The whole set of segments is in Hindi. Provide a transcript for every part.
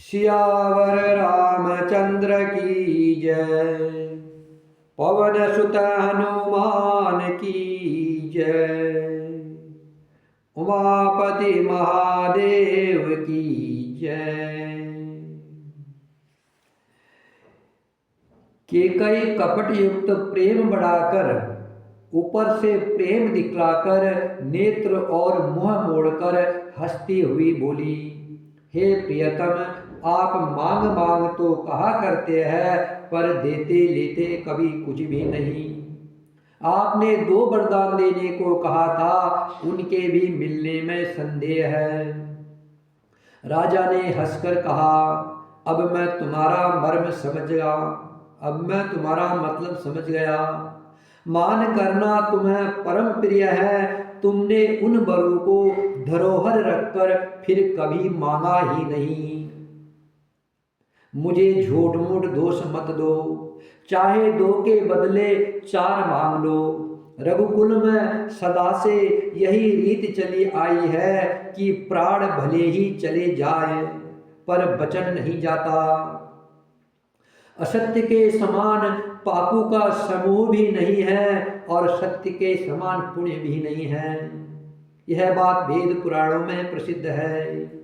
सियावर रामचंद्र की जय। पवन सुत हनुमान की जय। उमापति महादेव की जय। केकई कपट युक्त प्रेम बढ़ाकर, ऊपर से प्रेम दिखलाकर, नेत्र और मुंह मोड़कर हंसती हुई बोली, हे प्रियतम, आप मांग मांग तो कहा करते हैं, पर देते लेते कभी कुछ भी नहीं। आपने 2 वरदान देने को कहा था, उनके भी मिलने में संदेह है। राजा ने हंसकर कहा, अब मैं तुम्हारा मर्म समझ गया, अब मैं तुम्हारा मतलब समझ गया। मान करना तुम्हें परम प्रिय है, तुमने उन वरों को धरोहर रखकर फिर कभी मांगा ही नहीं। मुझे झूठ मूठ दोष मत दो, चाहे 2 के बदले 4 मांग लो। रघुकुल में सदा से यही रीत चली आई है कि प्राण भले ही चले जाए, पर वचन नहीं जाता। असत्य के समान पापों का समूह भी नहीं है, और सत्य के समान पुण्य भी नहीं है। यह बात वेद पुराणों में प्रसिद्ध है।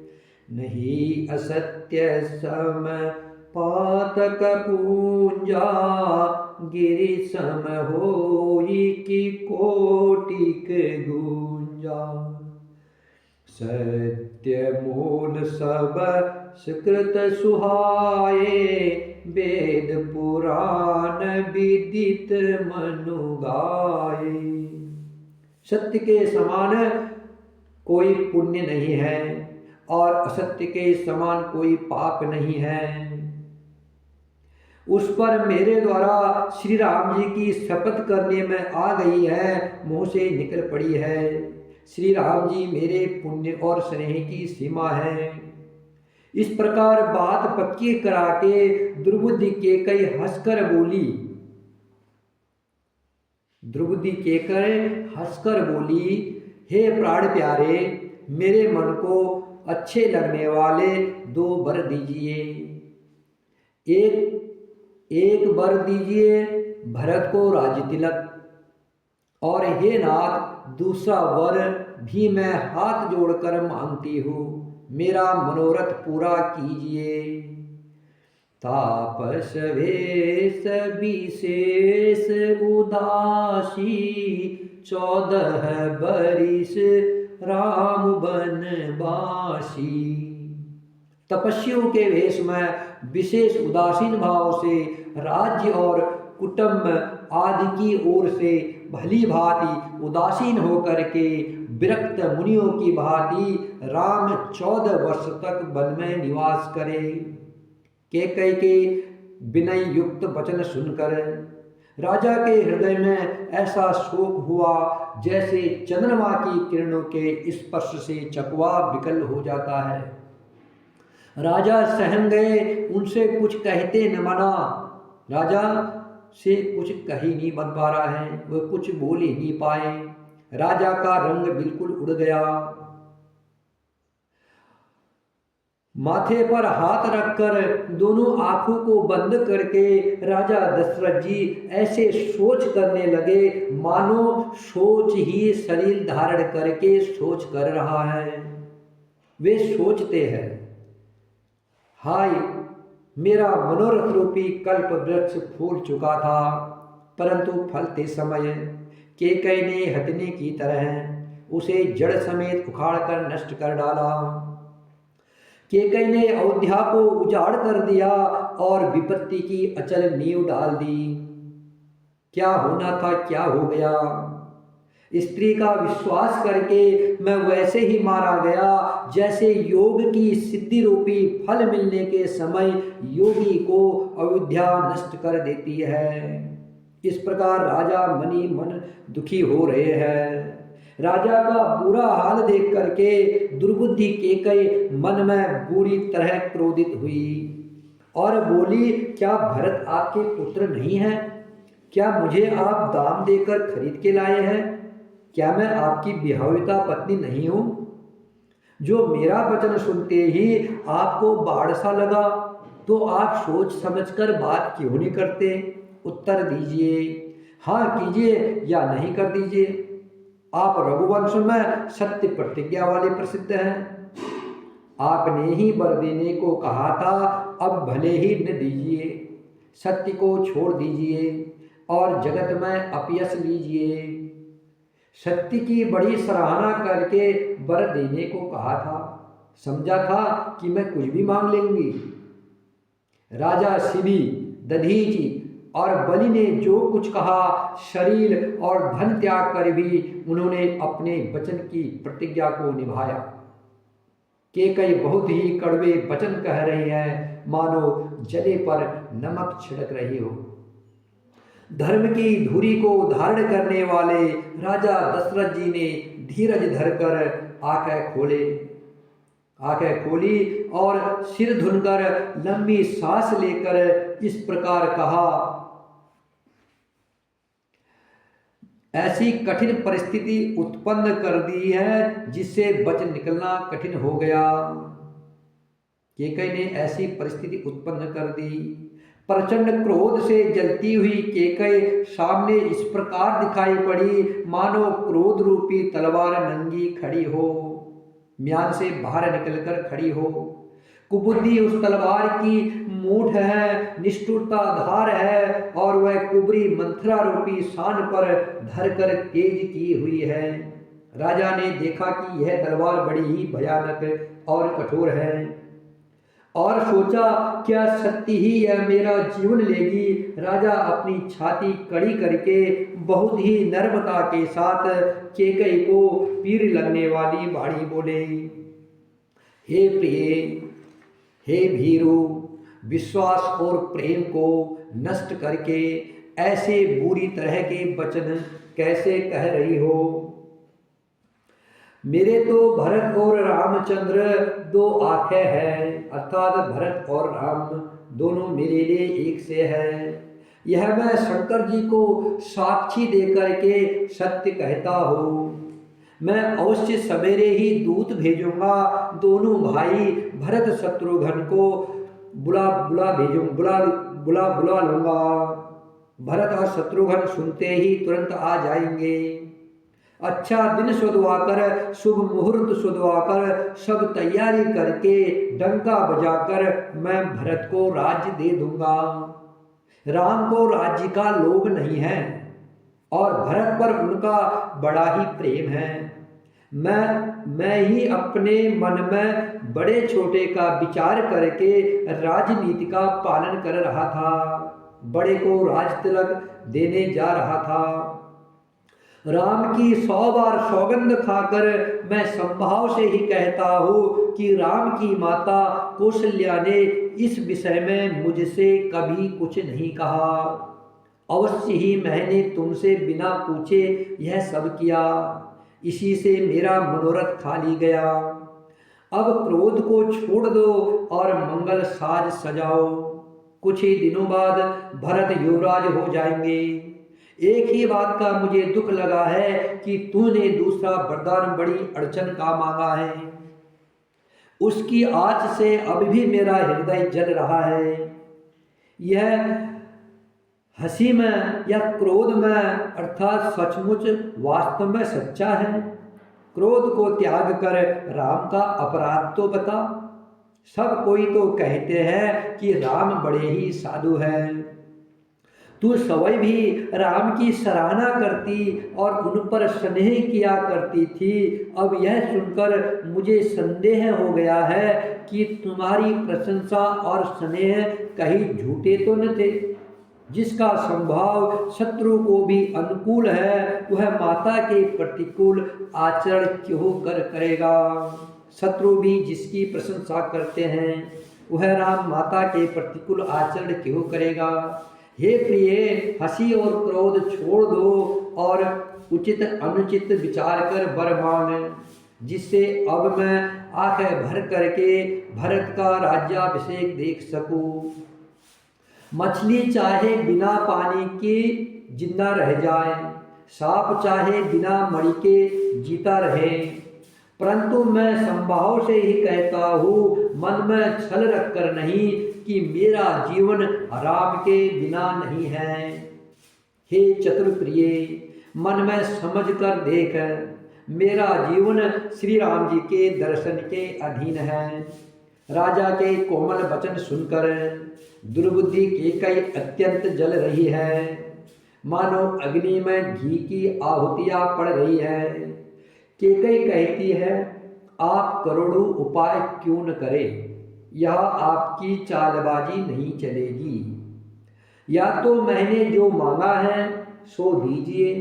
नहीं असत्य सम पातक पूंजा, गिरि सम होई की कोटिक गूंजा। सत्य मूल सब सुकृत सुहाए, वेद पुराण विदित मनु गाए। सत्य के समान कोई पुण्य नहीं है, और असत्य के समान कोई पाप नहीं है। उस पर मेरे द्वारा श्री राम जी की शपथ करने में आ गई है, मुंह से निकल पड़ी है। श्री राम जी मेरे पुण्य और स्नेह की सीमा है। इस प्रकार बात पक्की करा के द्रुपदी केकई हंसकर बोली, हे प्राण प्यारे, मेरे मन को अच्छे लगने वाले 2 वर दीजिए। एक वर दीजिए भरत को राज्य तिलक, और हे नाथ, दूसरा वर भी मैं हाथ जोड़कर मांगती हूँ, मेरा मनोरथ पूरा कीजिए। तापस वेश विशेष उदासी, 14 बरिस राम बनवासी। तपस्वियों के वेश में विशेष उदासीन भाव से, राज्य और कुटुंब आदि की ओर से भली भांति उदासीन होकर के, विरक्त मुनियों की भांति राम 14 वर्ष तक वन में निवास करे। केकई के विनय युक्त वचन सुनकर राजा के हृदय में ऐसा शोक हुआ, जैसे चंद्रमा की किरणों के स्पर्श से चकवा विकल हो जाता है। राजा सहम गए, उनसे कुछ कहते न मना। राजा से कुछ कही नहीं बन पा रहा है, वह कुछ बोल ही नहीं पाए। राजा का रंग बिल्कुल उड़ गया। माथे पर हाथ रखकर दोनों आंखों को बंद करके राजा दशरथ जी ऐसे सोच करने लगे, मानो सोच ही शरीर धारण करके सोच कर रहा है। वे सोचते हैं, हाय, मेरा मनोरथ रूपी कल्प वृक्ष फूल चुका था, परंतु फलते समय केकई ने हथिनी की तरह उसे जड़ समेत उखाड़ कर नष्ट कर डाला। केकई ने अयोध्या को उजाड़ कर दिया और विपत्ति की अचल नींव डाल दी। क्या होना था क्या हो गया। स्त्री का विश्वास करके मैं वैसे ही मारा गया, जैसे योग की सिद्धि रूपी फल मिलने के समय योगी को अयोध्या नष्ट कर देती है। इस प्रकार राजा मनी मन दुखी हो रहे हैं। राजा का बुरा हाल देख करके दुर्बुद्धि केकई मन में बुरी तरह क्रोधित हुई और बोली, क्या भरत आपके पुत्र नहीं है? क्या मुझे आप दाम देकर खरीद के लाए हैं? क्या मैं आपकी विवाहिता पत्नी नहीं हूं? जो मेरा वचन सुनते ही आपको बाढ़ सा लगा, तो आप सोच समझकर बात क्यों नहीं करते? उत्तर दीजिए, हाँ कीजिए या नहीं कर दीजिए। आप रघुवंश में सत्य प्रतिज्ञा वाले प्रसिद्ध हैं। आपने ही वर देने को कहा था, अब भले ही न दीजिए। सत्य को छोड़ दीजिए और जगत में अपयश लीजिए। सत्य की बड़ी सराहना करके वर देने को कहा था, समझा था कि मैं कुछ भी मांग लेंगी। राजा शिवी, दधीचि और बलि ने जो कुछ कहा, शरीर और धन त्याग कर भी उन्होंने अपने वचन की प्रतिज्ञा को निभाया। केकई बहुत ही कड़वे वचन कह रहे हैं, मानो जले पर नमक छिड़क रही हो। धर्म की धुरी को धारण करने वाले राजा दशरथ जी ने धीरज धरकर आंखें खोली और सिर धुनकर लंबी सांस लेकर इस प्रकार कहा, ऐसी कठिन परिस्थिति उत्पन्न कर दी है जिससे बच निकलना कठिन हो गया। केकई ने ऐसी परिस्थिति उत्पन्न कर दी। प्रचंड क्रोध से जलती हुई केकई सामने इस प्रकार दिखाई पड़ी, मानो क्रोध रूपी तलवार नंगी खड़ी हो, म्यान से बाहर निकलकर खड़ी हो। कुबुद्धि उस तलवार की मूठ है, निष्ठुरता धार है और वह कुबरी मंथरा रूपी शान पर धरकर तेज की हुई है। राजा ने देखा कि यह तलवार बड़ी ही भयानक और कठोर है और सोचा, क्या सत्य ही यह मेरा जीवन लेगी? राजा अपनी छाती कड़ी करके बहुत ही नर्मता के साथ केकई को पीर लगने वाली बाणी बोले, हे प्रिय, हे भीरु, विश्वास और प्रेम को नष्ट करके ऐसे बुरी तरह के वचन कैसे कह रही हो? मेरे तो भरत और रामचंद्र दो आंखें हैं, अर्थात भरत और राम दोनों मेरे लिए एक से है। यह मैं शंकर जी को साक्षी देकर के सत्य कहता हूँ। मैं अवश्य सवेरे ही दूत भेजूंगा, दोनों भाई भरत शत्रुघ्न को बुला लूंगा। भरत और शत्रुघ्न सुनते ही तुरंत आ जाएंगे। अच्छा दिन सुधवाकर, शुभ मुहूर्त सुधवाकर, सब तैयारी करके डंका बजाकर मैं भरत को राज्य दे दूंगा। राम को राज्य का लोभ नहीं है और भरत पर उनका बड़ा ही प्रेम है। मैं ही अपने मन में बड़े छोटे का विचार करके राजनीति का पालन कर रहा था, बड़े को राज तिलक देने जा रहा था। राम की 100 बार सौगंध खाकर मैं संभाव से ही कहता हूँ कि राम की माता कौशल्या ने इस विषय में मुझसे कभी कुछ नहीं कहा। अवश्य ही मैंने तुमसे बिना पूछे यह सब किया, इसी से मेरा मनोरथ खाली गया। अब क्रोध को छोड़ दो और मंगल साज सजाओ। कुछ ही दिनों बाद भरत युवराज हो जाएंगे। एक ही बात का मुझे दुख लगा है कि तूने दूसरा वरदान बड़ी अड़चन का मांगा है। उसकी आँच से अब भी मेरा हृदय जल रहा है। यह हंसी में या क्रोध में अर्थात सचमुच वास्तव में सच्चा है? क्रोध को त्याग कर राम का अपराध तो बता। सब कोई तो कहते हैं कि राम बड़े ही साधु हैं। तू स्वयं भी राम की सराहना करती और उन पर स्नेह किया करती थी। अब यह सुनकर मुझे संदेह हो गया है कि तुम्हारी प्रशंसा और स्नेह कहीं झूठे तो न थे। जिसका स्वभाव शत्रु को भी अनुकूल है, वह माता के प्रतिकूल आचरण क्यों करेगा? शत्रु भी जिसकी प्रशंसा करते हैं, वह राम माता के प्रतिकूल आचरण क्यों करेगा? हे प्रिय, हंसी और क्रोध छोड़ दो और उचित अनुचित विचार कर वर मांग, जिससे अब मैं आंखें भर करके भरत का राज्याभिषेक देख सकूं। मछली चाहे बिना पानी के जिंदा रह जाए, सांप चाहे बिना मणि के जीता रहे, परंतु मैं संभाव से ही कहता हूँ, मन में छल रखकर नहीं, कि मेरा जीवन राम के बिना नहीं है। हे चतुर प्रिय, मन में समझ कर देख, मेरा जीवन श्री राम जी के दर्शन के अधीन है। राजा के कोमल वचन सुनकर दुर्बुद्धि कैकई अत्यंत जल रही है, मानो अग्नि में घी की आहुतियां पड़ रही है। कैकई कहती है, आप करोड़ों उपाय क्यों न करें, यह आपकी चालबाजी नहीं चलेगी। या तो मैंने जो मांगा है सो दीजिए,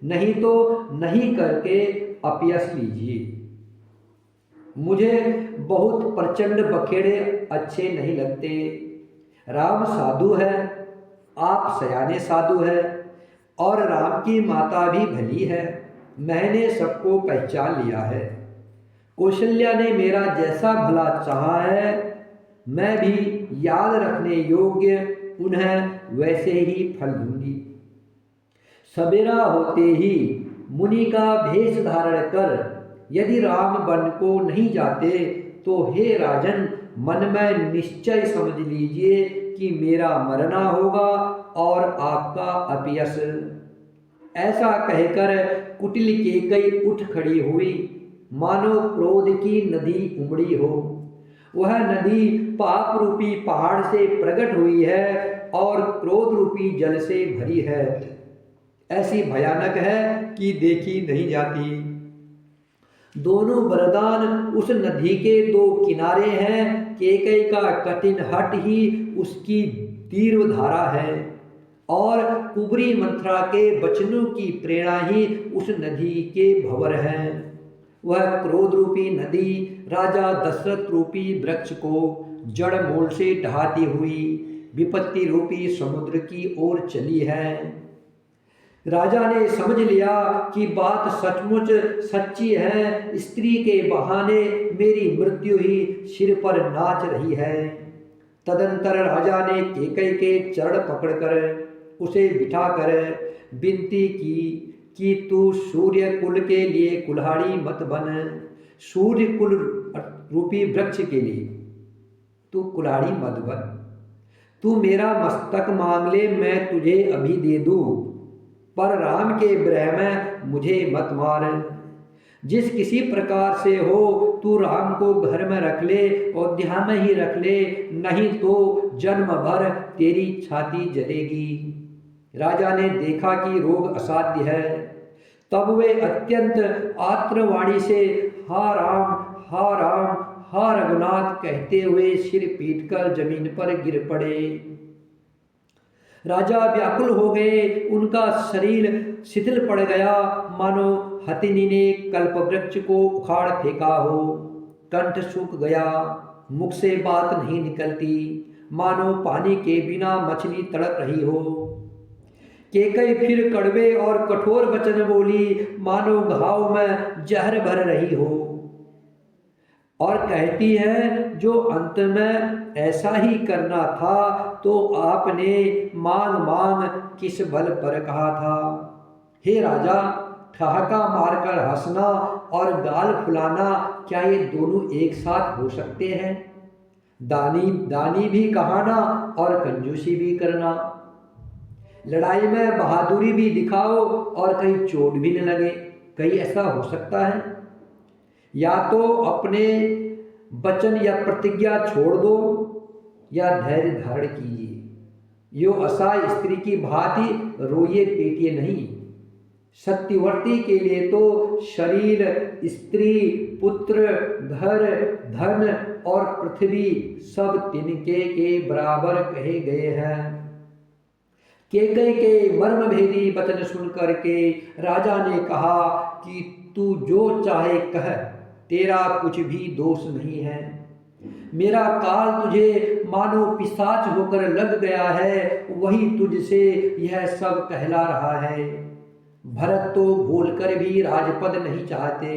नहीं तो नहीं करके अपयश लीजिए। मुझे बहुत प्रचंड बखेड़े अच्छे नहीं लगते। राम साधु है, आप सयाने साधु है, और राम की माता भी भली है। मैंने सबको पहचान लिया है। कौशल्या ने मेरा जैसा भला चाहा है, मैं भी याद रखने योग्य उन्हें वैसे ही फल दूंगी। सवेरा होते ही मुनि का भेष धारण कर यदि राम वन को नहीं जाते, तो हे राजन, मन में निश्चय समझ लीजिए कि मेरा मरना होगा और आपका अपयश। ऐसा कहकर कुटिल कैकई उठ खड़ी हुई, मानो क्रोध की नदी उमड़ी हो। वह नदी पाप रूपी पहाड़ से प्रकट हुई है और क्रोध रूपी जल से भरी है। ऐसी भयानक है कि देखी नहीं जाती। दोनों वरदान उस नदी के दो किनारे हैं। कैकई का कठिन हट ही उसकी तीव्र धारा है, और कुबरी मंथरा के वचनों की प्रेरणा ही उस नदी के भंवर है। वह क्रोध रूपी नदी राजा दशरथ रूपी वृक्ष को जड़ मूल से ढहाती हुई विपत्ति रूपी समुद्र की ओर चली है। राजा ने समझ लिया कि बात सचमुच सच्ची है। स्त्री के बहाने मेरी मृत्यु ही सिर पर नाच रही है। तदंतर राजा ने कैकई के चरण पकड़कर उसे बिठाकर विनती की कि तू सूर्य कुल के लिए कुल्हाड़ी मत बन। सूर्य कुल रूपी वृक्ष के लिए तू कुल्हाड़ी मत बन। तू मेरा मस्तक मांग ले, मैं तुझे अभी दे दूं, पर राम के विरह में मुझे मत मार। जिस किसी प्रकार से हो तू राम को घर में रख ले, अयोध्या में ही रख ले, नहीं तो जन्म भर तेरी छाती जलेगी। राजा ने देखा कि रोग असाध्य है। तब वे अत्यंत आर्तवाणी से हा राम, हा राम, हा रघुनाथ कहते हुए सिर पीटकर जमीन पर गिर पड़े। राजा व्याकुल हो गए। उनका शरीर शिथिल पड़ गया, मानो हथिनी ने कल्पवृक्ष को उखाड़ फेंका हो। कंठ सूख गया, मुख से बात नहीं निकलती, मानो पानी के बिना मछली तड़प रही हो। कैकई फिर कड़वे और कठोर वचन बोली, मानो घाव में जहर भर रही हो, और कहती है, जो अंत में ऐसा ही करना था तो आपने मांग मांग किस बल पर कहा था। हे राजा, ठहाका मारकर हंसना और गाल फुलाना, क्या ये दोनों एक साथ हो सकते हैं? दानी भी कहाना और कंजूसी भी करना। लड़ाई में बहादुरी भी दिखाओ और कहीं चोट भी न लगे, कहीं ऐसा हो सकता है? या तो अपने वचन या प्रतिज्ञा छोड़ दो, या धैर्य धारण कीजिए। यो असहाय स्त्री की भांति रोइए पीटिए नहीं। सत्यवर्ती के लिए तो शरीर, स्त्री, पुत्र, घर, धन और पृथ्वी सब तिनके के बराबर कहे गए हैं। कैकई के मर्मभेदी वचन सुनकर के राजा ने कहा कि तू जो चाहे कह, तेरा कुछ भी दोष नहीं है। मेरा काल तुझे मानो पिशाच होकर लग गया है, वही तुझसे यह सब कहला रहा है। भरत तो भूलकर भी राजपद नहीं चाहते,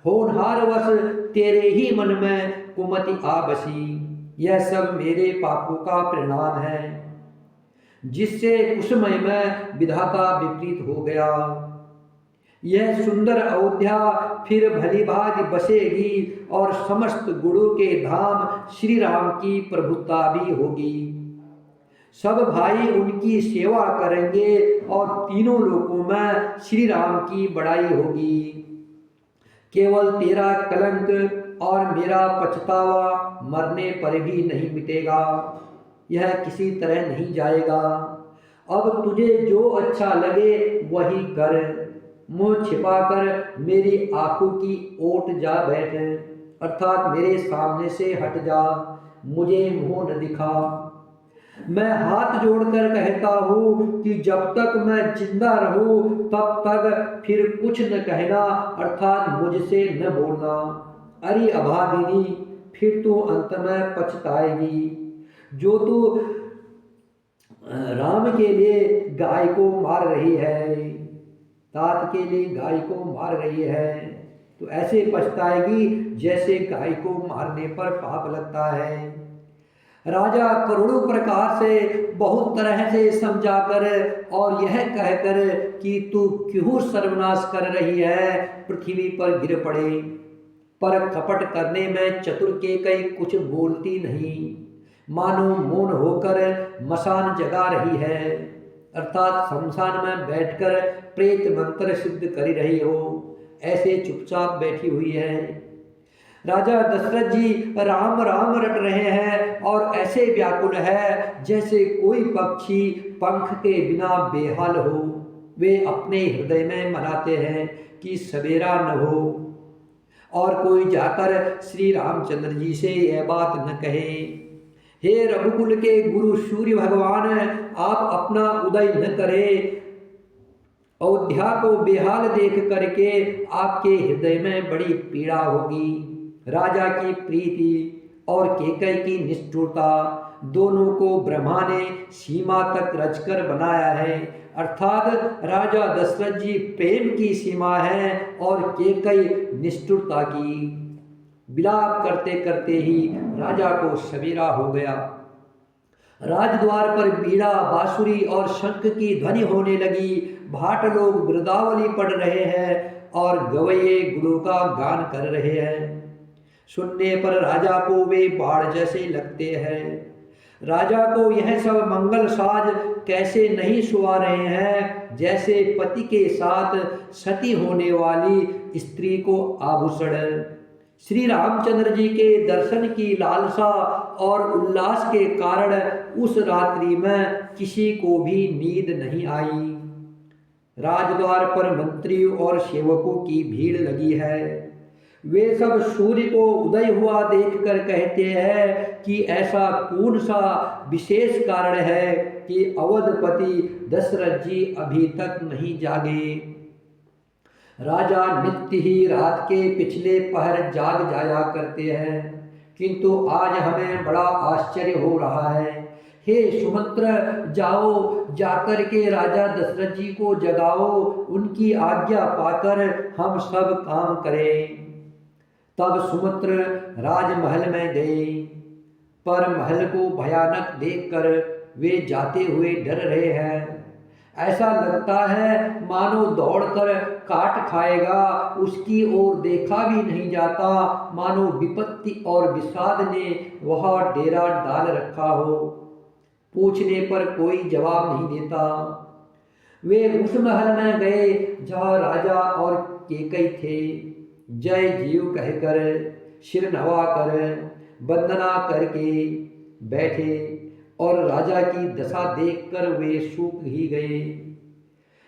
होनहार वश तेरे ही मन में कुमति आ बसी। यह सब मेरे पापों का परिणाम है, जिससे कुसमय में विधाता विपरीत हो गया। यह सुंदर अयोध्या फिर भली भांति बसेगी और समस्त गुणों के धाम श्री राम की प्रभुता भी होगी। सब भाई उनकी सेवा करेंगे और तीनों लोकों में श्री राम की बड़ाई होगी। केवल तेरा कलंक और मेरा पछतावा मरने पर भी नहीं मिटेगा, यह किसी तरह नहीं जाएगा। अब तुझे जो अच्छा लगे वही कर, मुंह छिपाकर मेरी आंखों की ओट जा बैठ, अर्थात मेरे सामने से हट जा, मुझे मुंह न दिखा। मैं हाथ जोड़कर कहता हूँ कि जब तक मैं जिंदा रहूं तब तक फिर कुछ न कहना, अर्थात मुझसे न बोलना। अरे अभागिनी, फिर तू अंत में पछताएगी। जो तू राम के लिए गाय को मार रही है, तात के लिए गाय को मार रही है, तो ऐसे पछताएगी जैसे गाय को मारने पर पाप लगता है। राजा करोड़ों प्रकार से बहुत तरह से समझाकर और यह कहकर कि तू क्यों सर्वनाश कर रही है, पृथ्वी पर गिर पड़े, पर कपट करने में चतुर के कई कुछ बोलती नहीं, मानो मौन होकर मसान जगा रही है, अर्थात शमशान में बैठकर प्रेत मंत्र सिद्ध कर रही हो, ऐसे चुपचाप बैठी हुई है। राजा दशरथ जी राम राम रट रहे हैं और ऐसे व्याकुल है जैसे कोई पक्षी पंख के बिना बेहाल हो। वे अपने हृदय में मनाते हैं कि सवेरा न हो और कोई जाकर श्री रामचंद्र जी से यह बात न कहे, हे रघुकुल के गुरु सूर्य भगवान, आप अपना उदय न करें। अयोध्या को बेहाल देख करके आपके हृदय में बड़ी पीड़ा होगी। राजा की प्रीति और केकई की निष्ठुरता दोनों को ब्रह्मा ने सीमा तक रचकर बनाया है, अर्थात राजा दशरथ जी प्रेम की सीमा है और केकई निष्ठुरता की। विलाप करते करते ही राजा को सवेरा हो गया। राजद्वार पर बीड़ा, बांसुरी और शंख की ध्वनि होने लगी। भाट लोग वृंदावली पढ़ रहे हैं और गवैये गुरु का गान कर रहे हैं। सुनने पर राजा को वे बाढ़ जैसे लगते हैं। राजा को यह सब मंगल साज कैसे नहीं सुहा रहे हैं, जैसे पति के साथ सती होने वाली स्त्री को आभूषण। श्री रामचंद्र जी के दर्शन की लालसा और उल्लास के कारण उस रात्रि में किसी को भी नींद नहीं आई। राजद्वार पर मंत्री और सेवकों की भीड़ लगी है। वे सब सूर्य को उदय हुआ देखकर कहते हैं कि ऐसा कौन सा विशेष कारण है कि अवधपति दशरथ जी अभी तक नहीं जागे। राजा नित्य ही रात के पिछले पहर जाग जाया करते हैं, किंतु आज हमें बड़ा आश्चर्य हो रहा है। हे सुमंत्र, जाओ, जाकर के राजा दशरथ जी को जगाओ, उनकी आज्ञा पाकर हम सब काम करें। तब सुमित्र राजमहल में गए, पर महल को भयानक देखकर वे जाते हुए डर रहे हैं। ऐसा लगता है मानो दौड़कर काट खाएगा, उसकी ओर देखा भी नहीं जाता, मानो विपत्ति और विषाद ने वह डेरा डाल रखा हो। पूछने पर कोई जवाब नहीं देता। वे उस महल में गए जहाँ राजा और केकई थे। जय जीव कहकर सिर नवाकर वंदना करके बैठे और राजा की दशा देखकर वे सूख ही गए।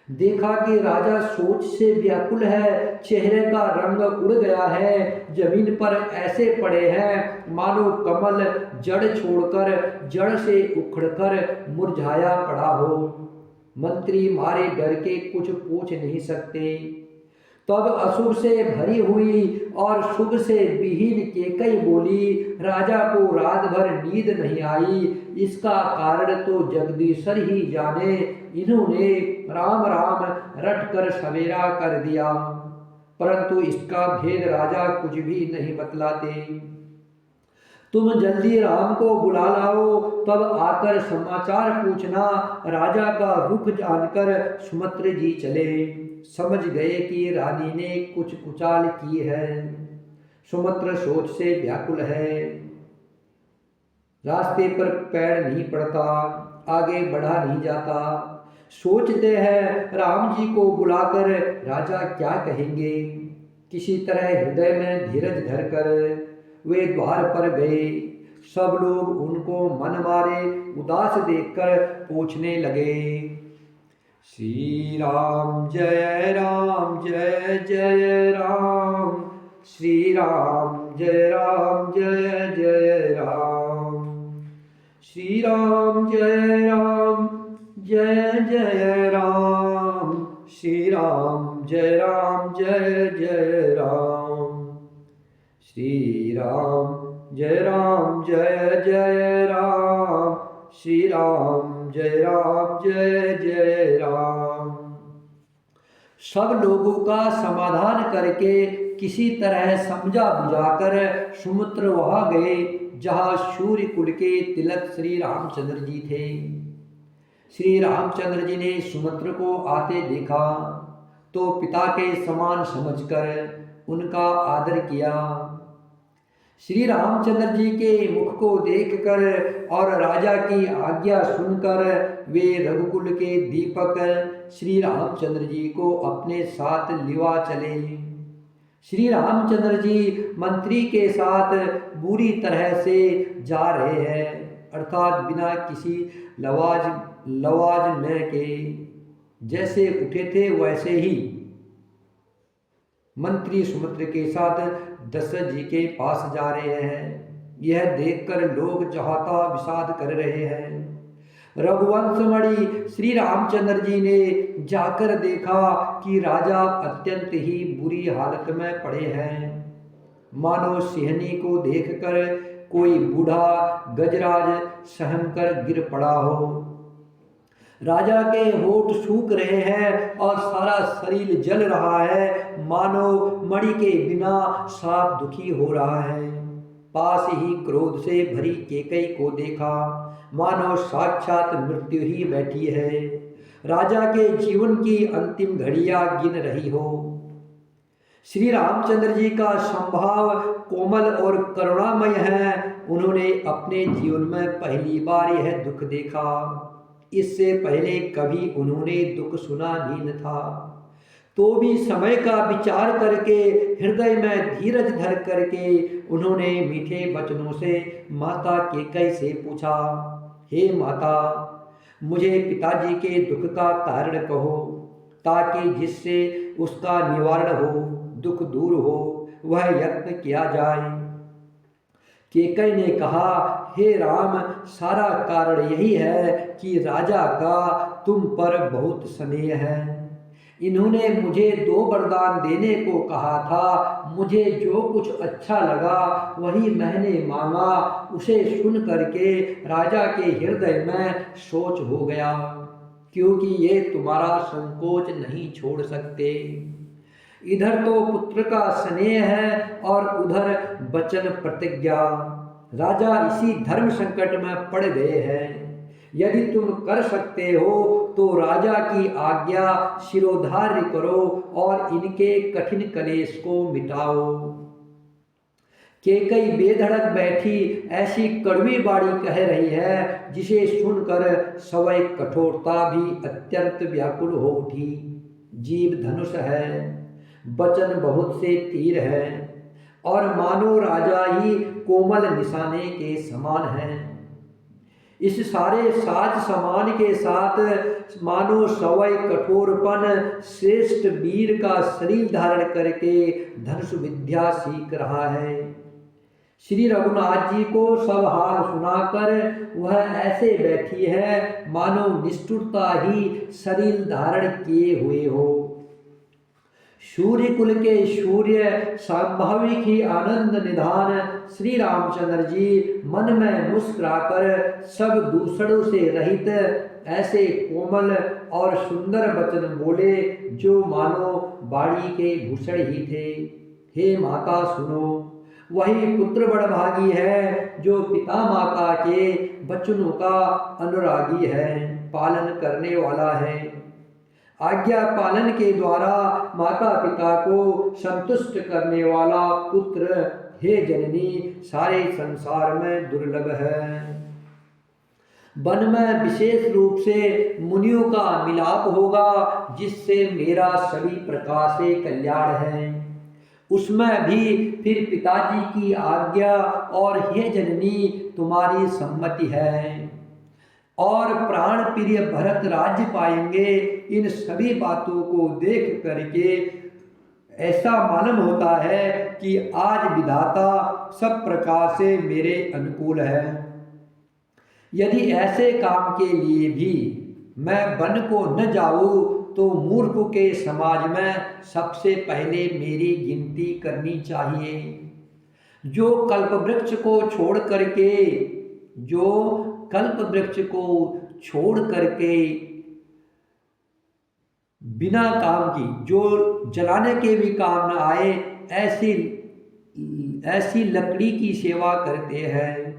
देखा कि राजा सोच से व्याकुल है, चेहरे का रंग उड़ गया है, जमीन पर ऐसे पड़े हैं मानो कमल जड़ छोड़कर जड़ से उखड़कर मुरझाया पड़ा हो। मंत्री मारे डर के कुछ पूछ नहीं सकते। तब अशुभ से भरी हुई और शुभ से विहीन केकई बोली, राजा को रात भर नींद नहीं आई, इसका कारण तो जगदीश्वर ही जाने, इन्होंने राम राम रट कर सवेरा कर दिया, परंतु इसका भेद राजा कुछ भी नहीं बतलाते। तुम जल्दी राम को बुला लाओ, तब आकर समाचार पूछना। राजा का रुख जानकर सुमित्र जी चले। समझ गए कि रानी ने कुछ कुचाल की है। सुमित्र सोच से व्याकुल है, रास्ते पर पैर नहीं पड़ता, आगे बढ़ा नहीं जाता। सोचते हैं राम जी को बुलाकर राजा क्या कहेंगे। किसी तरह हृदय में धीरज धरकर वे द्वार पर गए। सब लोग उनको मन मारे उदास देखकर पूछने लगे, श्री राम जय राम जय जय राम, श्री राम जय जय राम, श्री राम जय जय राम, श्री राम जय जय राम, श्री राम जय जय राम, श्री राम जय जय राम। सब लोगों का समाधान करके किसी तरह समझा बुझाकर सुमित्र वहां गए जहां सूर्य कुल के तिलक श्री रामचंद्र जी थे। श्री रामचंद्र जी ने सुमित्र को आते देखा तो पिता के समान समझकर उनका आदर किया। श्री रामचंद्र जी के मुख को देखकर और राजा की आज्ञा सुनकर वे रघुकुल के दीपक श्री रामचंद्र जी को अपने साथ लिवा चले। श्री रामचंद्र जी मंत्री के साथ बुरी तरह से जा रहे हैं, अर्थात बिना किसी लवाज में के। जैसे उठे थे वैसे ही मंत्री सुमित्र के साथ दशरथ जी के पास जा रहे हैं। यह देखकर लोग जहाता विषाद कर रहे हैं। रघुवंशमणि श्री रामचंद्र जी ने जाकर देखा कि राजा अत्यंत ही बुरी हालत में पड़े हैं। मानो सिंहनी को देखकर कोई बूढ़ा गजराज सहम कर गिर पड़ा हो। राजा के होठ सूख रहे हैं और सारा शरीर जल रहा है, मानो मणि के बिना साफ दुखी हो रहा है। पास ही क्रोध से भरी केकई को देखा, मानो साक्षात मृत्यु ही बैठी है, राजा के जीवन की अंतिम घड़ियां गिन रही हो। श्री रामचंद्र जी का स्वभाव कोमल और करुणामय है। उन्होंने अपने जीवन में पहली बार यह दुख देखा। इससे पहले कभी उन्होंने दुख सुना भी न था। तो भी समय का विचार करके हृदय में धीरज धर करके उन्होंने मीठे वचनों से माता केकई से पूछा, हे माता, मुझे पिताजी के दुख का कारण कहो, ताकि जिससे उसका निवारण हो, दुख दूर हो, वह यत्न किया जाए। केकई ने कहा, हे राम, सारा कारण यही है कि राजा का तुम पर बहुत स्नेह है। इन्होंने मुझे 2 वरदान देने को कहा था। मुझे जो कुछ अच्छा लगा वही मैंने मांगा। उसे सुन करके राजा के हृदय में सोच हो गया, क्योंकि ये तुम्हारा संकोच नहीं छोड़ सकते। इधर तो पुत्र का स्नेह है और उधर वचन प्रतिज्ञा। राजा इसी धर्म संकट में पड़ गए हैं। यदि तुम कर सकते हो तो राजा की आज्ञा शिरोधार्य करो और इनके कठिन कलेश को मिटाओ। केकई बेधड़क बैठी ऐसी कड़वी बाणी कह रही है जिसे सुनकर सवै कठोरता भी अत्यंत व्याकुल हो उठी। जीव धनुष है, वचन बहुत से तीर है और मानो राजा ही कोमल निशाने के समान है। इस सारे साज समान के साथ मानो सवै कठोरपन श्रेष्ठ वीर का शरीर धारण करके धनुष विद्या सीख रहा है। श्री रघुनाथ जी को सब हाल सुनाकर वह ऐसे बैठी है मानो निष्ठुरता ही शरीर धारण किए हुए हो। सूर्य कुल के सूर्य स्वाभाविक ही आनंद निधान श्री रामचंद्र जी मन में मुस्कुराकर सब दूषणों से रहित ऐसे कोमल और सुंदर वचन बोले जो मानो बाड़ी के भूषण ही थे। हे माता सुनो, वही पुत्र बड़भागी है जो पिता माता के वचनों का अनुरागी है, पालन करने वाला है। आज्ञा पालन के द्वारा माता पिता को संतुष्ट करने वाला पुत्र हे जननी सारे संसार में दुर्लभ है। वन में विशेष रूप से मुनियों का मिलाप होगा जिससे मेरा सभी प्रकार से कल्याण है। उसमें भी फिर पिताजी की आज्ञा और हे जननी तुम्हारी सम्मति है और प्राण प्रिय भरत राज्य पाएंगे। इन सभी बातों को देख करके ऐसा मालूम होता है कि आज विधाता सब प्रकार से मेरे अनुकूल है। यदि ऐसे काम के लिए भी मैं वन को न जाऊं तो मूर्ख के समाज में सबसे पहले मेरी गिनती करनी चाहिए। जो कल्प वृक्ष को छोड़ करके बिना काम की, जो जलाने के भी काम न आए, ऐसी लकड़ी की सेवा करते हैं।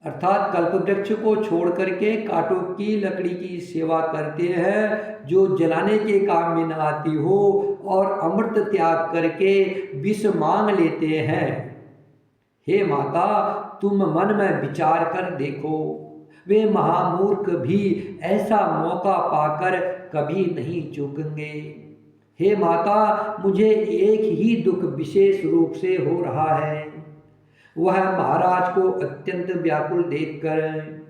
अर्थात कल्प वृक्ष को छोड़ करके कांटों की लकड़ी की सेवा करते हैं जो जलाने के काम में न आती हो और अमृत त्याग करके विष मांग लेते हैं। हे माता तुम मन में विचार कर देखो, वे महामूर्ख भी ऐसा मौका पाकर कभी नहीं चूकेंगे। हे माता मुझे एक ही दुख विशेष रूप से हो रहा है, वह महाराज को अत्यंत व्याकुल देखकर।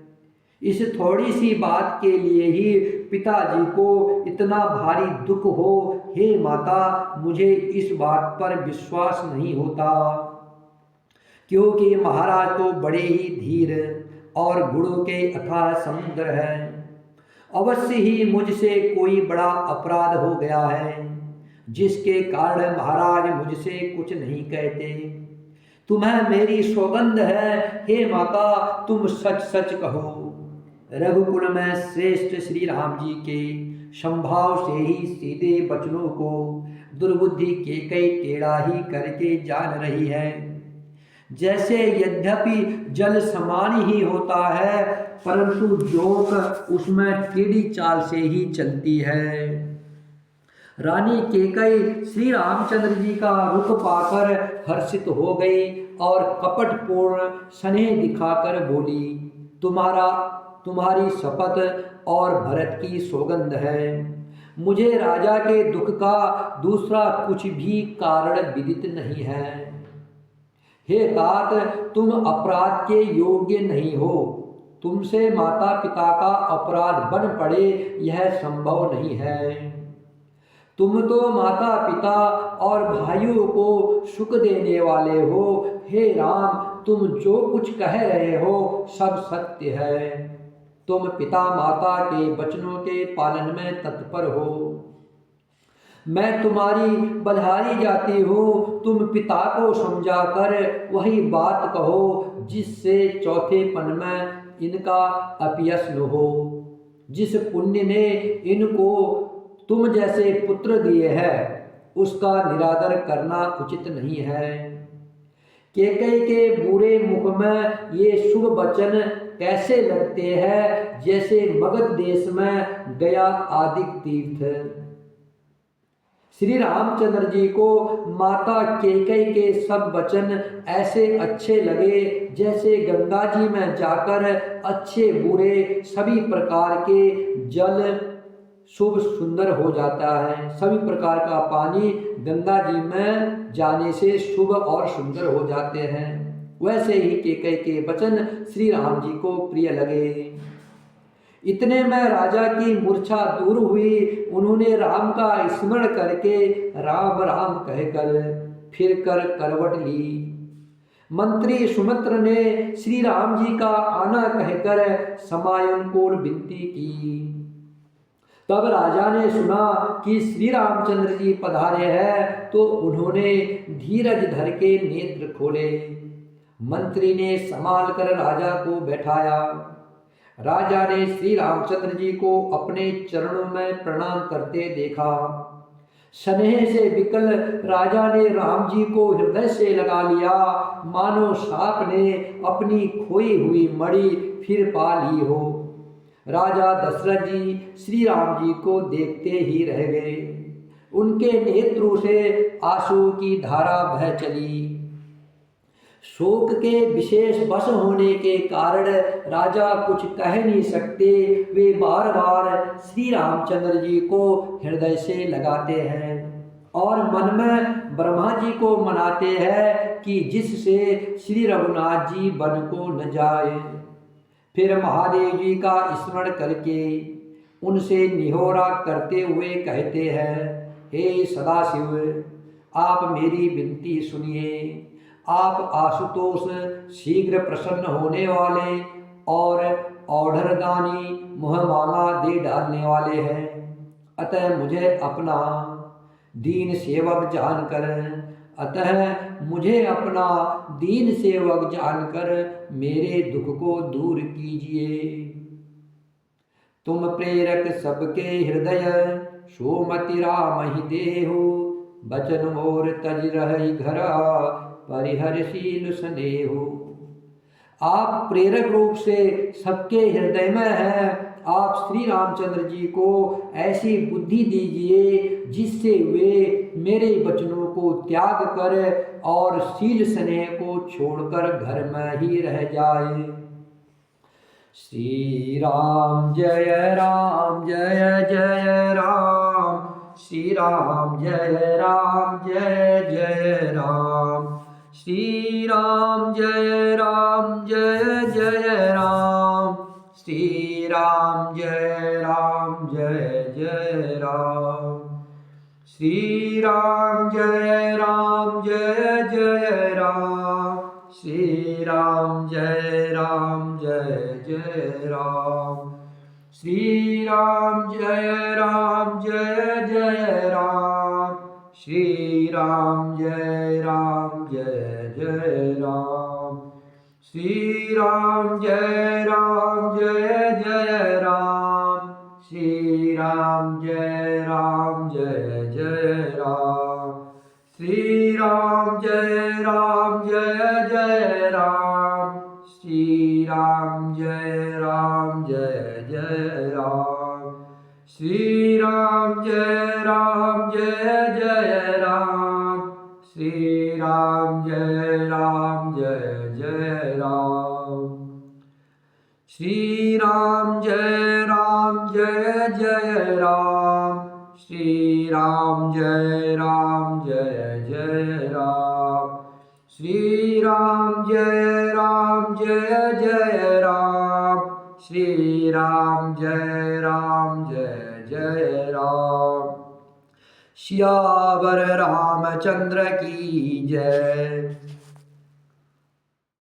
इस थोड़ी सी बात के लिए ही पिताजी को इतना भारी दुख हो। हे माता मुझे इस बात पर विश्वास नहीं होता, क्योंकि महाराज तो बड़े ही धीर और गुणों के अथाह समुद्र है। अवश्य ही मुझसे कोई बड़ा अपराध हो गया है जिसके कारण महाराज मुझसे कुछ नहीं कहते। तुम्हें मेरी सौगंध है हे माता, तुम सच सच कहो। रघुकुल में श्रेष्ठ श्री राम जी के संभाव से ही सीधे वचनों को दुर्बुद्धि के कई टेढ़ा ही करके जान रही है। जैसे यद्यपि जल समान ही होता है परंतु जोक उसमें टेढ़ी चाल से ही चलती है। रानी केकई श्री रामचंद्र जी का रुख पाकर हर्षित हो गई और कपटपूर्ण स्नेह दिखाकर बोली, तुम्हारी शपथ और भरत की सौगंध है, मुझे राजा के दुख का दूसरा कुछ भी कारण विदित नहीं है। हे तात तुम अपराध के योग्य नहीं हो, तुमसे माता पिता का अपराध बन पड़े यह संभव नहीं है। तुम तो माता पिता और भाइयों को सुख देने वाले हो। हे राम तुम जो कुछ कह रहे हो सब सत्य है, तुम पिता माता के वचनों के पालन में तत्पर हो। मैं तुम्हारी बधाई जाती हूँ, तुम पिता को समझाकर वही बात कहो जिससे चौथेपन में इनका अपयश न हो। जिस पुण्य ने इनको तुम जैसे पुत्र दिए हैं उसका निरादर करना उचित नहीं है। केकई के बुरे मुख में ये शुभ वचन कैसे लगते हैं जैसे मगध देश में गया आदि तीर्थ। श्री रामचंद्र जी को माता केकई के सब वचन ऐसे अच्छे लगे जैसे गंगा जी में जाकर अच्छे बुरे सभी प्रकार के जल शुभ सुंदर हो जाता है। सभी प्रकार का पानी गंगा जी में जाने से शुभ और सुंदर हो जाते हैं। वैसे ही केकई के वचन श्री राम जी को प्रिय लगे। इतने में राजा की मूर्छा दूर हुई। उन्होंने राम का स्मरण करके राम राम कहकर फिर कर करवट ली। मंत्री सुमित्र ने श्री राम जी का आना कहकर समायंकोल विनती की। तब राजा ने सुना कि श्री रामचंद्र जी पधारे हैं तो उन्होंने धीरज धर के नेत्र खोले। मंत्री ने संभाल कर राजा को बैठाया। राजा ने श्री रामचंद्र जी को अपने चरणों में प्रणाम करते देखा। स्नेह से विकल राजा ने राम जी को हृदय से लगा लिया, मानो सांप ने अपनी खोई हुई मणि फिर पा ली हो। राजा दशरथ जी श्री राम जी को देखते ही रह गए। उनके नेत्रों से आंसू की धारा बह चली। शोक के विशेष वश होने के कारण राजा कुछ कह नहीं सकते। वे बार बार श्री रामचंद्र जी को हृदय से लगाते हैं और मन में ब्रह्मा जी को मनाते हैं कि जिससे श्री रघुनाथ जी वन को न जाए। फिर महादेव जी का स्मरण करके उनसे निहोरा करते हुए कहते हैं, हे सदाशिव, आप मेरी विनती सुनिए। आप आशुतोष शीघ्र प्रसन्न होने वाले और औढ़रदानी मुहमांगा दे डालने वाले हैं। अतः मुझे अपना दीन सेवक जानकर मेरे दुख को दूर कीजिए। तुम प्रेरक सबके हृदय, सोमति राम ही देहु। बचन मोर तज रहि घरा, परिहरशील स्नेहु। आप प्रेरक रूप से सबके हृदय में हैं। आप श्री रामचंद्र जी को ऐसी बुद्धि दीजिए जिससे वे मेरे वचनों को त्याग कर और शील स्नेह को छोड़कर घर में ही रह जाए। श्री राम जय राम जय जय राम। श्री राम जय जय राम। श्री राम जय जय राम। श्री राम जय जय राम। श्री राम जय जय राम। श्री राम जय जय राम। श्री राम जय जय राम। श्री राम जय जय राम। श्री राम जय जय राम। श्री राम जय जय राम। श्री राम जय जय राम। श्री राम जय जय राम। श्री राम जय जय राम। श्री राम जय जय राम। श्री राम जय जय राम। श्री राम जय जय राम। श्री राम जय जय राम। श्री राम जय जय राम। सियावर रामचंद्र की जय।